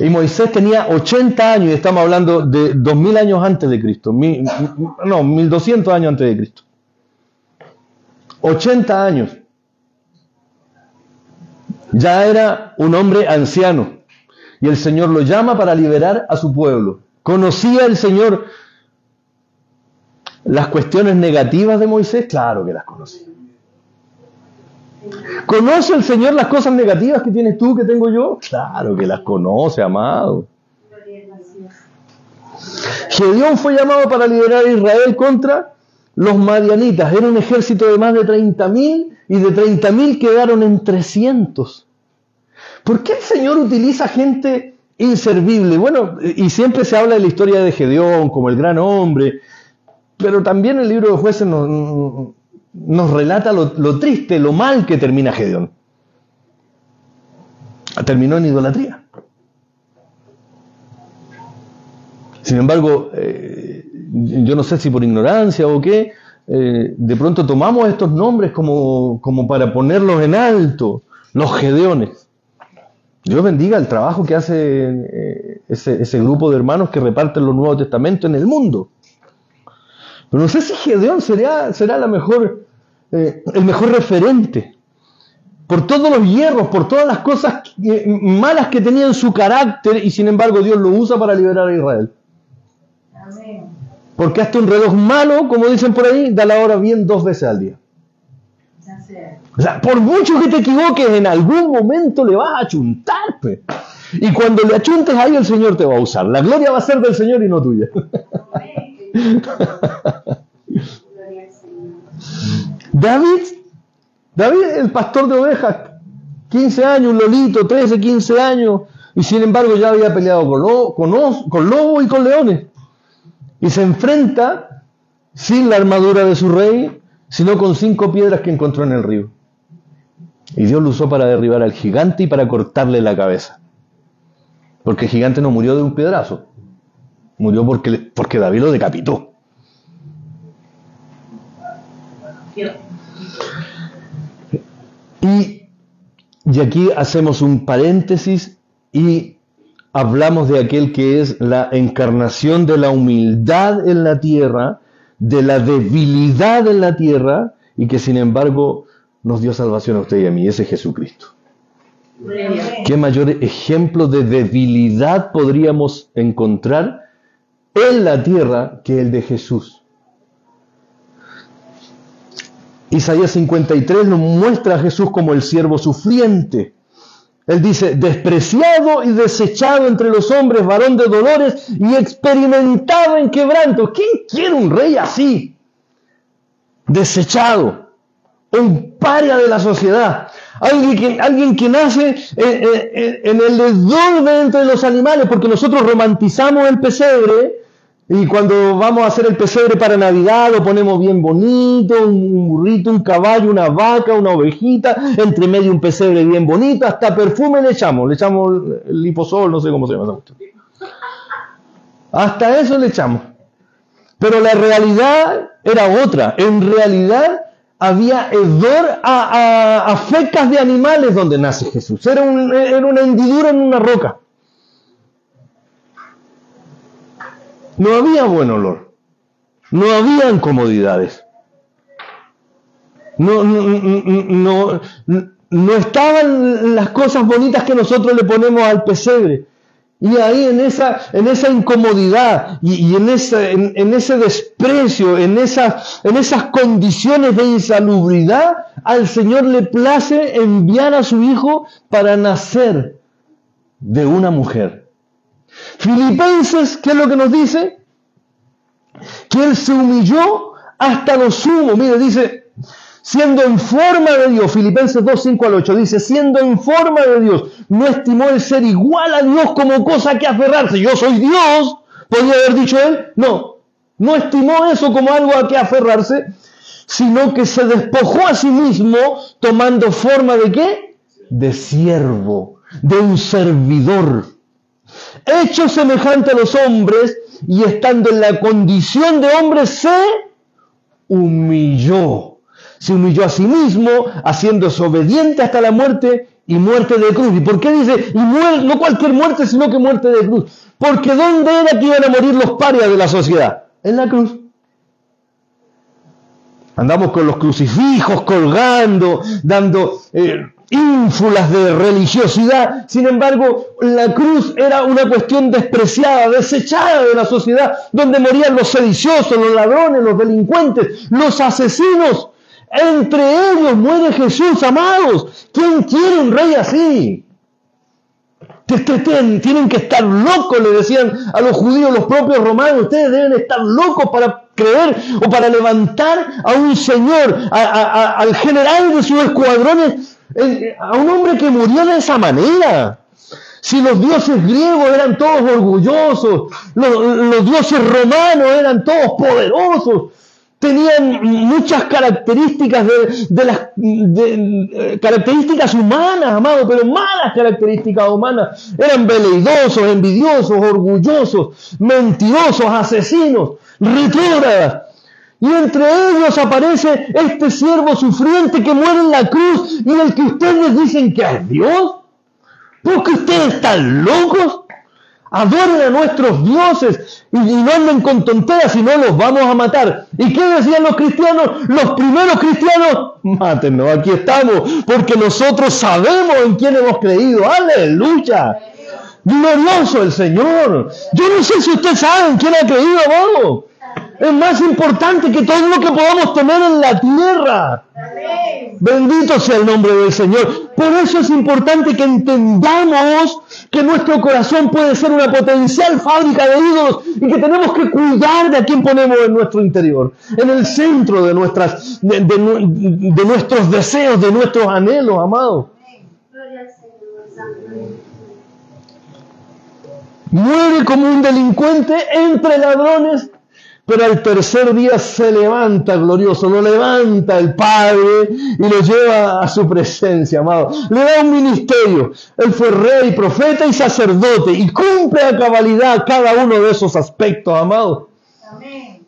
Y Moisés tenía 80 años, y estamos hablando de 2000 años antes de Cristo. 1200 años antes de Cristo. 80 años. Ya era un hombre anciano. Y el Señor lo llama para liberar a su pueblo. ¿Conocía el Señor las cuestiones negativas de Moisés? Claro que las conocía. ¿Conoce el Señor las cosas negativas que tienes tú, que tengo yo? Claro que las conoce, amado. Gedeón fue llamado para liberar a Israel contra los madianitas. Era un ejército de más de 30.000 y de 30.000 quedaron en 300. ¿Por qué el Señor utiliza gente inservible? Bueno, y siempre se habla de la historia de Gedeón como el gran hombre, pero también el libro de Jueces nos relata lo triste, lo mal que termina Gedeón. Terminó en idolatría. Sin embargo, yo no sé si por ignorancia o qué, de pronto tomamos estos nombres como para ponerlos en alto, los Gedeones. Dios bendiga el trabajo que hace ese grupo de hermanos que reparten los Nuevos Testamentos en el mundo. Pero no sé si Gedeón será el mejor referente. Por todos los hierros, por todas las cosas malas que tenía en su carácter, y sin embargo Dios lo usa para liberar a Israel. Amén. Porque hasta un reloj malo, como dicen por ahí, da la hora bien 2 veces al día. O sea, por mucho que te equivoques, en algún momento le vas a achuntar, pues. Y cuando le achuntes ahí, el Señor te va a usar. La gloria va a ser del Señor y no tuya. David, el pastor de ovejas, 15 años, un lolito, 13, 15 años, y sin embargo ya había peleado con lobos y con leones. Y se enfrenta sin la armadura de su rey, sino con 5 piedras que encontró en el río. Y Dios lo usó para derribar al gigante y para cortarle la cabeza. Porque el gigante no murió de un piedrazo. Murió porque David lo decapitó. Y aquí hacemos un paréntesis y hablamos de aquel que es la encarnación de la humildad en la tierra, de la debilidad en la tierra, y que sin embargo nos dio salvación a usted y a mí. Ese es Jesucristo. ¿Qué mayor ejemplo de debilidad podríamos encontrar en la tierra que el de Jesús? Isaías 53 nos muestra a Jesús como el siervo sufriente. Él dice, despreciado y desechado entre los hombres, varón de dolores y experimentado en quebranto. ¿Quién quiere un rey así? Desechado, un paria de la sociedad. Alguien que nace en el desorden entre los animales, porque nosotros romantizamos el pesebre. Y cuando vamos a hacer el pesebre para Navidad, lo ponemos bien bonito, un burrito, un caballo, una vaca, una ovejita, entre medio un pesebre bien bonito, hasta perfume le echamos el liposol, no sé cómo se llama esa cuestión. Hasta eso le echamos. Pero la realidad era otra. En realidad había hedor a fecas de animales donde nace Jesús. Era una hendidura en una roca. No había buen olor, no habían comodidades, no estaban las cosas bonitas que nosotros le ponemos al pesebre. Y ahí en esa incomodidad y en ese desprecio, en esas condiciones de insalubridad, al Señor le place enviar a su Hijo para nacer de una mujer. Filipenses, ¿qué es lo que nos dice? Que Él se humilló hasta lo sumo. Mire, dice, siendo en forma de Dios, Filipenses 2, 5 al 8, dice, siendo en forma de Dios, no estimó el ser igual a Dios como cosa que aferrarse. Yo soy Dios, podría haber dicho Él. No estimó eso como algo a que aferrarse, sino que se despojó a sí mismo, tomando forma de ¿qué? De siervo, de un servidor. Hecho semejante a los hombres, y estando en la condición de hombre, se humilló. Se humilló a sí mismo, haciéndose obediente hasta la muerte y muerte de cruz. ¿Y por qué dice? No cualquier muerte, sino que muerte de cruz. Porque ¿dónde era que iban a morir los parias de la sociedad? En la cruz. Andamos con los crucifijos colgando, dando ínfulas de religiosidad. Sin embargo, la cruz era una cuestión despreciada, desechada de la sociedad, donde morían los sediciosos, los ladrones, los delincuentes, los asesinos. Entre ellos muere Jesús, amados. ¿Quién quiere un rey así? Tienen que estar locos, le decían a los judíos, los propios romanos. Ustedes deben estar locos para creer o para levantar a un señor, al general de sus escuadrones, a un hombre que murió de esa manera. Si los dioses griegos eran todos orgullosos, los dioses romanos eran todos poderosos, tenían muchas características características humanas, amado, pero malas características humanas. Eran veleidosos, envidiosos, orgullosos, mentirosos, asesinos, retrógradas. Y entre ellos aparece este siervo sufriente que muere en la cruz y el que ustedes dicen que es Dios. ¿Por qué ustedes están locos? Adoren a nuestros dioses y no anden con tonteras, si no los vamos a matar. ¿Y qué decían los cristianos? Los primeros cristianos, mátenos, aquí estamos, porque nosotros sabemos en quién hemos creído. ¡Aleluya! Glorioso el Señor. Yo no sé si usted sabe en quién ha creído, amado. Es más importante que todo lo que podamos tener en la tierra. Bendito sea el nombre del Señor. Por eso es importante que entendamos que nuestro corazón puede ser una potencial fábrica de ídolos y que tenemos que cuidar de a quién ponemos en nuestro interior, en el centro de nuestros deseos, de nuestros anhelos, amados. Muere como un delincuente entre ladrones, pero al tercer día se levanta glorioso, lo levanta el Padre y lo lleva a su presencia, amado. Le da un ministerio. Él fue rey, profeta y sacerdote y cumple a cabalidad cada uno de esos aspectos, amado. Amén.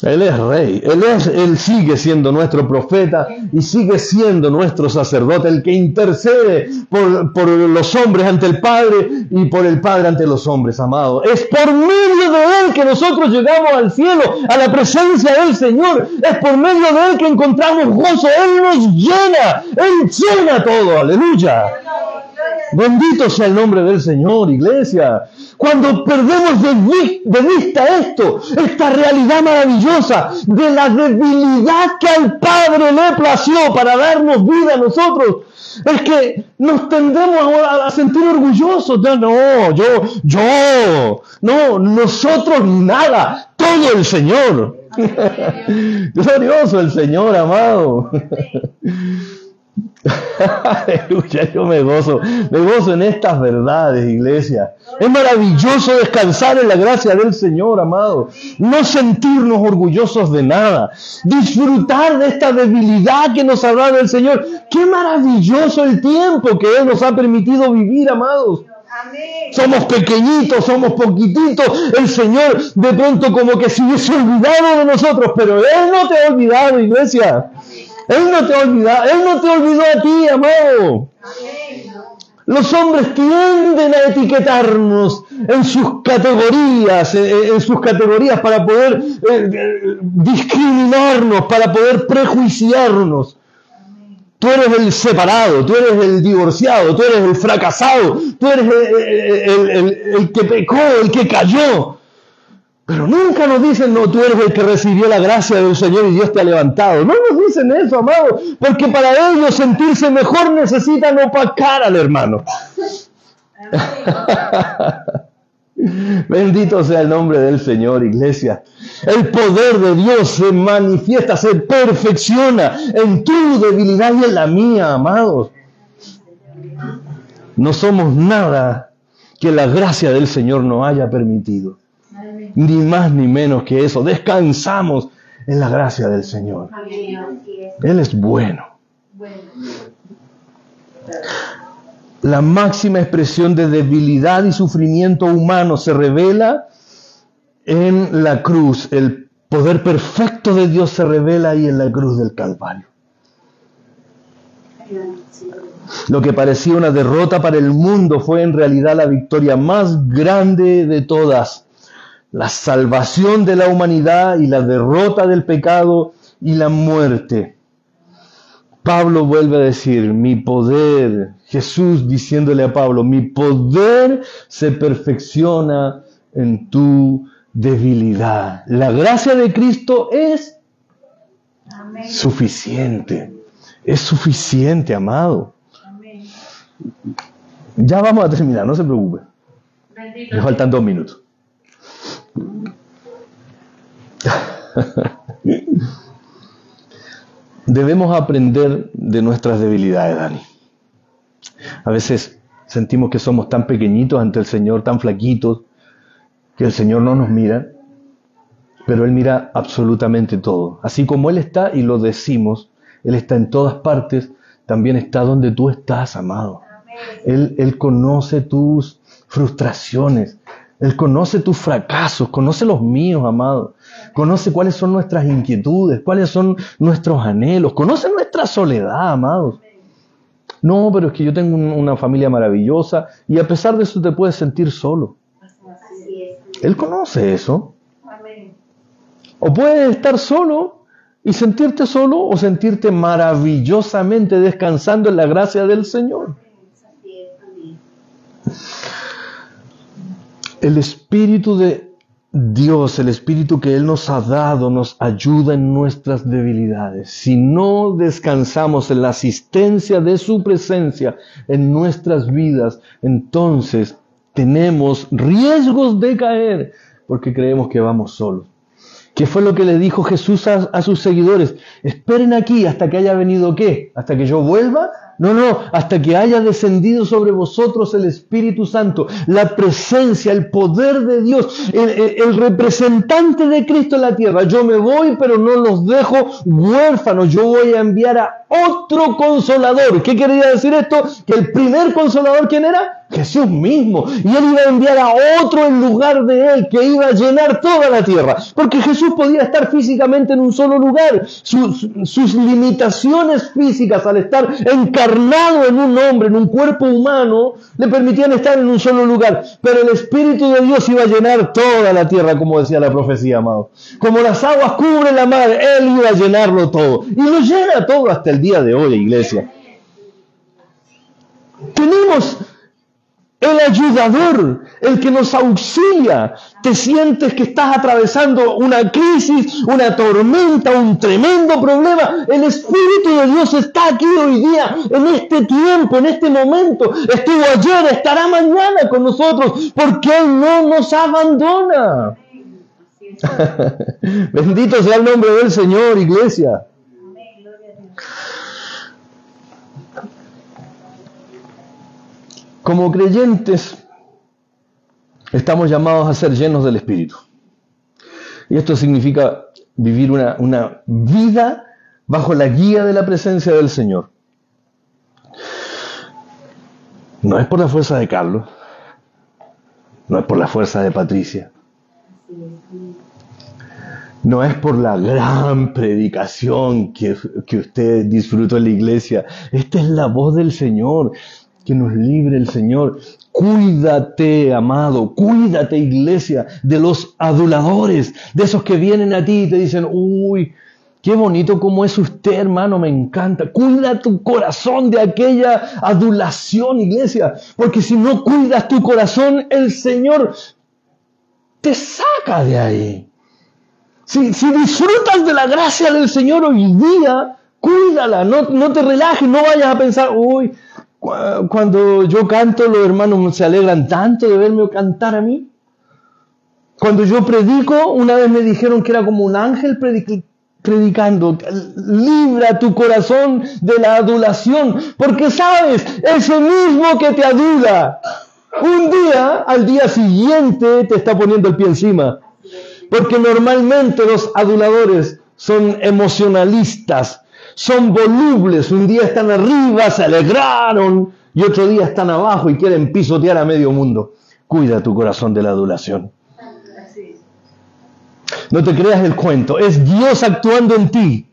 Él es rey, Él sigue siendo nuestro profeta y sigue siendo nuestro sacerdote, el que intercede por los hombres ante el Padre y por el Padre ante los hombres, amado. Es por medio de Él que nosotros llegamos al cielo, a la presencia del Señor. Es por medio de Él que encontramos gozo. Él nos llena, Él llena todo, aleluya. Bendito sea el nombre del Señor, iglesia. Cuando perdemos de vista esta realidad maravillosa de la debilidad que al Padre le plació para darnos vida a nosotros, es que nos tendremos a sentir orgullosos. No, nosotros nada, todo el Señor. Glorioso el Señor, amado. Aleluya, yo me gozo en estas verdades, iglesia. Es maravilloso descansar en la gracia del Señor, amado. No sentirnos orgullosos de nada. Disfrutar de esta debilidad que nos ha dado el Señor. Qué maravilloso el tiempo que Él nos ha permitido vivir, amados. Amén. Somos pequeñitos, somos poquititos. El Señor de pronto como que se hubiese olvidado de nosotros, pero Él no te ha olvidado, iglesia. Él no te ha olvidado, Él no te olvidó a ti, amado. Los hombres tienden a etiquetarnos en sus categorías para poder discriminarnos, para poder prejuiciarnos. Tú eres el separado, tú eres el divorciado, tú eres el fracasado, tú eres el que pecó, el que cayó. Pero nunca nos dicen, no, tú eres el que recibió la gracia del Señor y Dios te ha levantado. No nos dicen eso, amado, porque para ellos sentirse mejor necesitan opacar al hermano. Bendito sea el nombre del Señor, iglesia. El poder de Dios se manifiesta, se perfecciona en tu debilidad y en la mía, amados. No somos nada que la gracia del Señor nos haya permitido. Ni más ni menos que eso. Descansamos en la gracia del Señor. Él es bueno. La máxima expresión de debilidad y sufrimiento humano se revela en la cruz. El poder perfecto de Dios se revela ahí en la cruz del Calvario. Lo que parecía una derrota para el mundo fue en realidad la victoria más grande de todas. La salvación de la humanidad y la derrota del pecado y la muerte. Pablo vuelve a decir, mi poder, Jesús diciéndole a Pablo, mi poder se perfecciona en tu debilidad. La gracia de Cristo es suficiente. Es suficiente, amado. Ya vamos a terminar, no se preocupe. Me faltan 2 minutos. Debemos aprender de nuestras debilidades, Dani. A veces sentimos que somos tan pequeñitos ante el Señor, tan flaquitos, que el Señor no nos mira, pero Él mira absolutamente todo. Así como Él está, y lo decimos, Él está en todas partes, también está donde tú estás, amado. Él conoce tus frustraciones, Él conoce tus fracasos, conoce los míos, amado. Conoce cuáles son nuestras inquietudes, cuáles son nuestros anhelos, conoce nuestra soledad, amados. No, pero es que yo tengo una familia maravillosa y a pesar de eso te puedes sentir solo. Él conoce eso. O puedes estar solo y sentirte solo o sentirte maravillosamente descansando en la gracia del Señor. El Espíritu de Dios, el Espíritu que Él nos ha dado, nos ayuda en nuestras debilidades. Si no descansamos en la asistencia de su presencia en nuestras vidas, entonces tenemos riesgos de caer porque creemos que vamos solos. ¿Qué fue lo que le dijo Jesús a sus seguidores? Esperen aquí hasta que haya venido ¿qué? ¿Hasta que yo vuelva? No, hasta que haya descendido sobre vosotros el Espíritu Santo, la presencia, el poder de Dios, el representante de Cristo en la tierra. Yo me voy, pero no los dejo huérfanos. Yo voy a enviar a otro consolador. ¿Qué quería decir esto? Que el primer consolador, ¿quién era? Jesús mismo. Y Él iba a enviar a otro en lugar de Él, que iba a llenar toda la tierra. Porque Jesús podía estar físicamente en un solo lugar. Sus limitaciones físicas al estar encarnado en un hombre, en un cuerpo humano, le permitían estar en un solo lugar. Pero el Espíritu de Dios iba a llenar toda la tierra, como decía la profecía, amado. Como las aguas cubren la mar, Él iba a llenarlo todo. Y lo llena todo hasta el día de hoy, iglesia. Tenemos el ayudador, el que nos auxilia. Te sientes que estás atravesando una crisis, una tormenta, un tremendo problema. El Espíritu de Dios está aquí hoy día, en este tiempo, en este momento. Estuvo ayer, estará mañana con nosotros, porque Él no nos abandona. Bendito sea el nombre del Señor, iglesia. Como creyentes, estamos llamados a ser llenos del Espíritu. Y esto significa vivir una vida bajo la guía de la presencia del Señor. No es por la fuerza de Carlos, no es por la fuerza de Patricia, no es por la gran predicación que usted disfrutó en la iglesia. Esta es la voz del Señor. Que nos libre el Señor. Cuídate, amado, cuídate, iglesia, de los aduladores, de esos que vienen a ti y te dicen, uy, qué bonito como es usted, hermano, me encanta. Cuida tu corazón de aquella adulación, iglesia, porque si no cuidas tu corazón, el Señor te saca de ahí. Si disfrutas de la gracia del Señor hoy día, cuídala, no te relajes, no vayas a pensar, uy, cuando yo canto los hermanos se alegran tanto de verme cantar a mí. Cuando yo predico, una vez me dijeron que era como un ángel predicando. Libra tu corazón de la adulación, porque sabes, ese mismo que te adula, un día, al día siguiente, te está poniendo el pie encima. Porque normalmente los aduladores son emocionalistas, son volubles. Un día están arriba, se alegraron, y otro día están abajo y quieren pisotear a medio mundo. Cuida tu corazón de la adulación. No te creas el cuento, es Dios actuando en ti.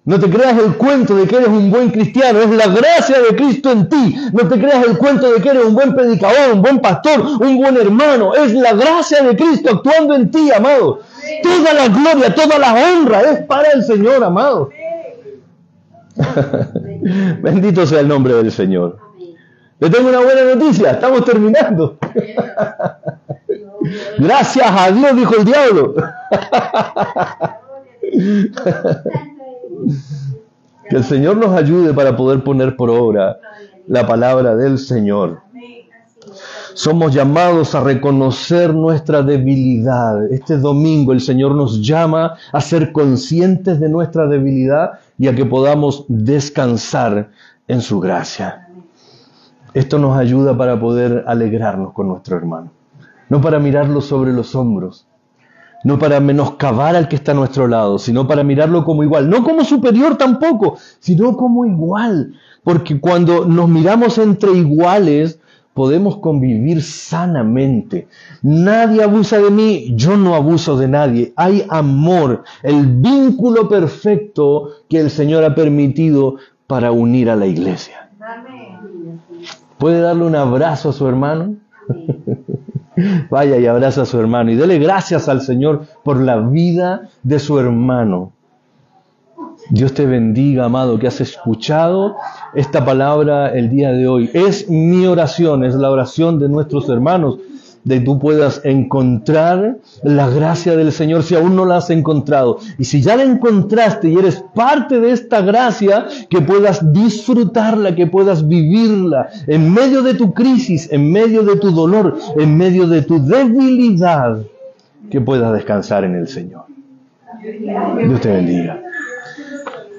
No te creas el cuento de que eres un buen cristiano, es la gracia de Cristo en ti. No te creas el cuento de que eres un buen predicador, un buen pastor, un buen hermano. Es la gracia de Cristo actuando en ti, amado. Toda la gloria, toda la honra es para el Señor, amado. Bendito sea el nombre del Señor. Le tengo una buena noticia, estamos terminando. Gracias a Dios, dijo el diablo. Que el Señor nos ayude para poder poner por obra la palabra del Señor. Somos llamados a reconocer nuestra debilidad. Este domingo el Señor nos llama a ser conscientes de nuestra debilidad y a que podamos descansar en su gracia. Esto nos ayuda para poder alegrarnos con nuestro hermano. No para mirarlo sobre los hombros, no para menoscabar al que está a nuestro lado, sino para mirarlo como igual. No como superior tampoco, sino como igual. Porque cuando nos miramos entre iguales, podemos convivir sanamente. Nadie abusa de mí, yo no abuso de nadie. Hay amor, el vínculo perfecto que el Señor ha permitido para unir a la iglesia. ¿Puede darle un abrazo a su hermano? Vaya y abraza a su hermano y dele gracias al Señor por la vida de su hermano. Dios te bendiga, amado, que has escuchado esta palabra el día de hoy. Es mi oración, es la oración de nuestros hermanos, de que tú puedas encontrar la gracia del Señor si aún no la has encontrado. Y si ya la encontraste y eres parte de esta gracia, que puedas disfrutarla, que puedas vivirla en medio de tu crisis, en medio de tu dolor, en medio de tu debilidad, que puedas descansar en el Señor. Dios te bendiga.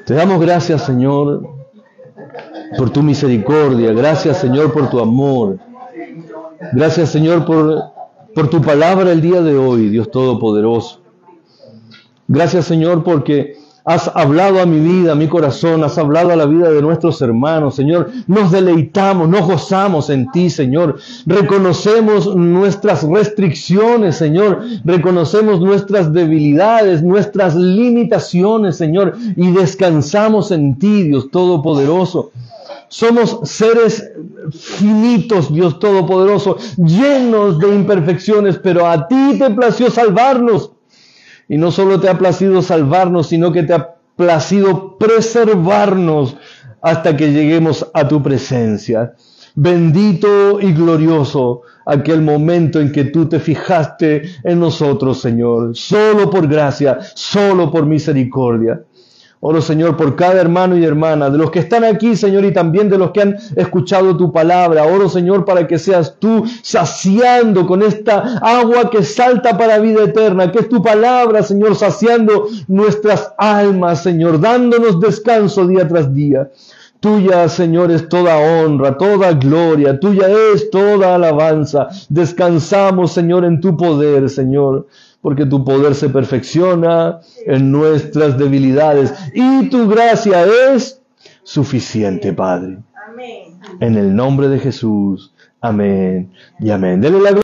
Te damos gracias, Señor, por tu misericordia. Gracias, Señor, por tu amor. Gracias, Señor, por tu palabra el día de hoy, Dios Todopoderoso. Gracias, Señor, porque has hablado a mi vida, a mi corazón, has hablado a la vida de nuestros hermanos, Señor. Nos deleitamos, nos gozamos en ti, Señor. Reconocemos nuestras restricciones, Señor. Reconocemos nuestras debilidades, nuestras limitaciones, Señor. Y descansamos en ti, Dios Todopoderoso. Somos seres finitos, Dios Todopoderoso, llenos de imperfecciones, pero a ti te plació salvarnos. Y no solo te ha placido salvarnos, sino que te ha placido preservarnos hasta que lleguemos a tu presencia. Bendito y glorioso aquel momento en que tú te fijaste en nosotros, Señor, solo por gracia, solo por misericordia. Oro, Señor, por cada hermano y hermana, de los que están aquí, Señor, y también de los que han escuchado tu palabra. Oro, Señor, para que seas tú saciando con esta agua que salta para vida eterna, que es tu palabra, Señor, saciando nuestras almas, Señor, dándonos descanso día tras día. Tuya, Señor, es toda honra, toda gloria, tuya es toda alabanza. Descansamos, Señor, en tu poder, Señor, porque tu poder se perfecciona en nuestras debilidades y tu gracia es suficiente, Padre. Amén. En el nombre de Jesús. Amén y amén. Dele la gloria.